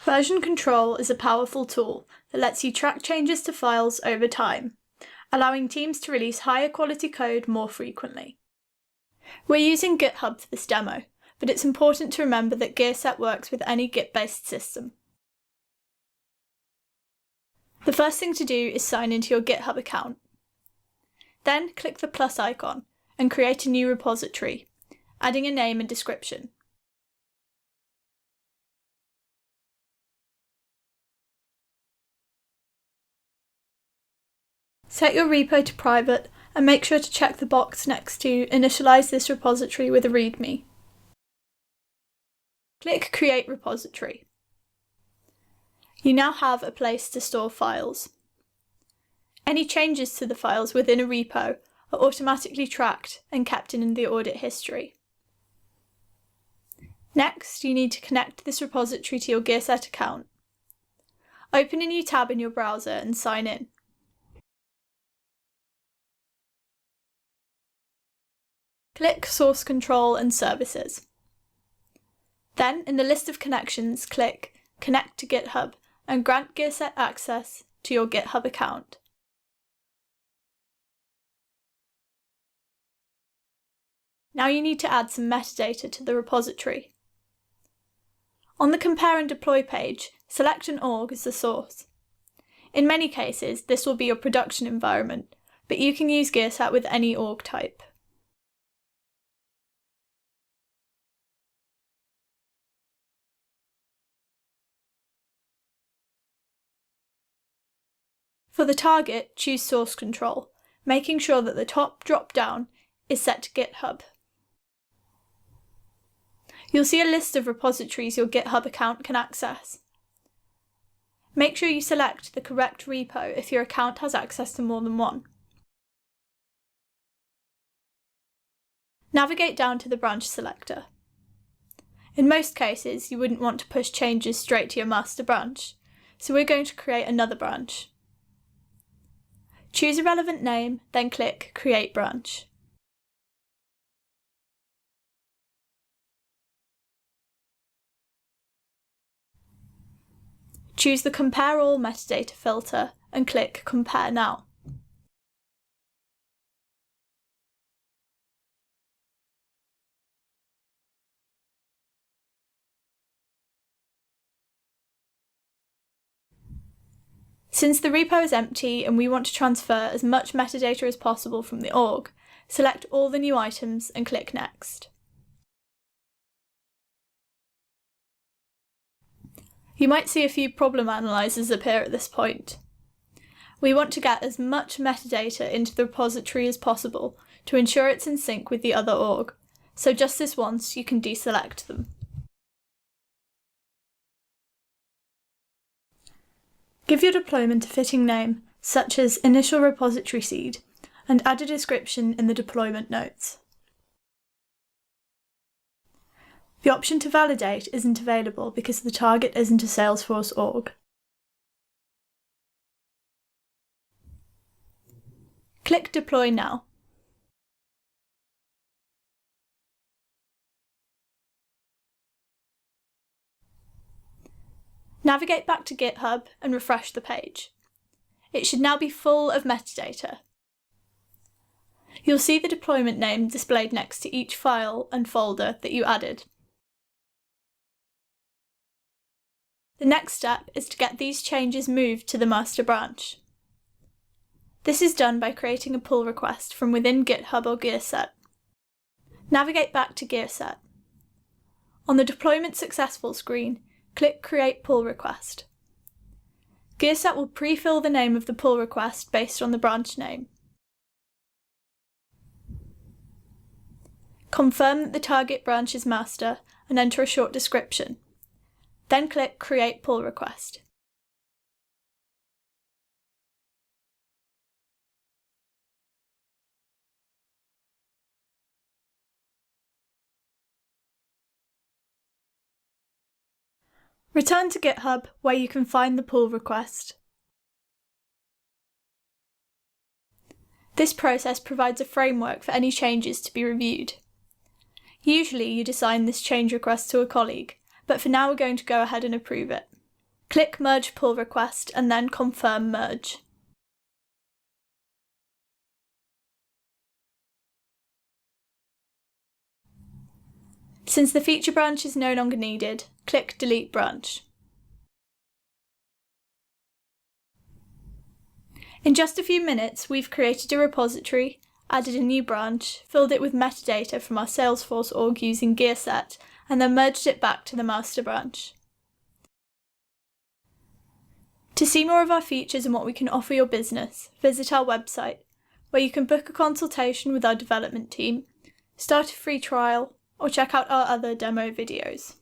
Version control is a powerful tool that lets you track changes to files over time, allowing teams to release higher quality code more frequently. We're using GitHub for this demo, but it's important to remember that Gearset works with any Git-based system. The first thing to do is sign into your GitHub account. Then click the plus icon and create a new repository, adding a name and description. Set your repo to private and make sure to check the box next to Initialize this repository with a README. Click Create Repository. You now have a place to store files. Any changes to the files within a repo are automatically tracked and kept in the audit history. Next, you need to connect this repository to your Gearset account. Open a new tab in your browser and sign in. Click Source Control and Services. Then, in the list of connections, click Connect to GitHub and grant Gearset access to your GitHub account. Now you need to add some metadata to the repository. On the Compare and Deploy page, select an org as the source. In many cases, this will be your production environment, but you can use Gearset with any org type. For the target, choose Source Control, making sure that the top drop-down is set to GitHub. You'll see a list of repositories your GitHub account can access. Make sure you select the correct repo if your account has access to more than one. Navigate down to the branch selector. In most cases, you wouldn't want to push changes straight to your master branch, so we're going to create another branch. Choose a relevant name, then click Create Branch. Choose the Compare All metadata filter and click Compare Now. Since the repo is empty and we want to transfer as much metadata as possible from the org, select all the new items and click Next. You might see a few problem analyzers appear at this point. We want to get as much metadata into the repository as possible to ensure it's in sync with the other org, so just this once you can deselect them. Give your deployment a fitting name, such as Initial Repository Seed, and add a description in the deployment notes. The option to validate isn't available because the target isn't a Salesforce org. Click Deploy Now. Navigate back to GitHub and refresh the page. It should now be full of metadata. You'll see the deployment name displayed next to each file and folder that you added. The next step is to get these changes moved to the master branch. This is done by creating a pull request from within GitHub or Gearset. Navigate back to Gearset. On the Deployment Successful screen, click Create Pull Request. Gearset will pre-fill the name of the pull request based on the branch name. Confirm that the target branch is master and enter a short description. Then click Create Pull Request. Return to GitHub where you can find the pull request. This process provides a framework for any changes to be reviewed. Usually you'd assign this change request to a colleague, but for now we're going to go ahead and approve it. Click Merge Pull Request and then Confirm Merge. Since the feature branch is no longer needed, click Delete Branch. In just a few minutes, we've created a repository, added a new branch, filled it with metadata from our Salesforce org using Gearset, and then merged it back to the master branch. To see more of our features and what we can offer your business, visit our website, where you can book a consultation with our development team, start a free trial, or check out our other demo videos.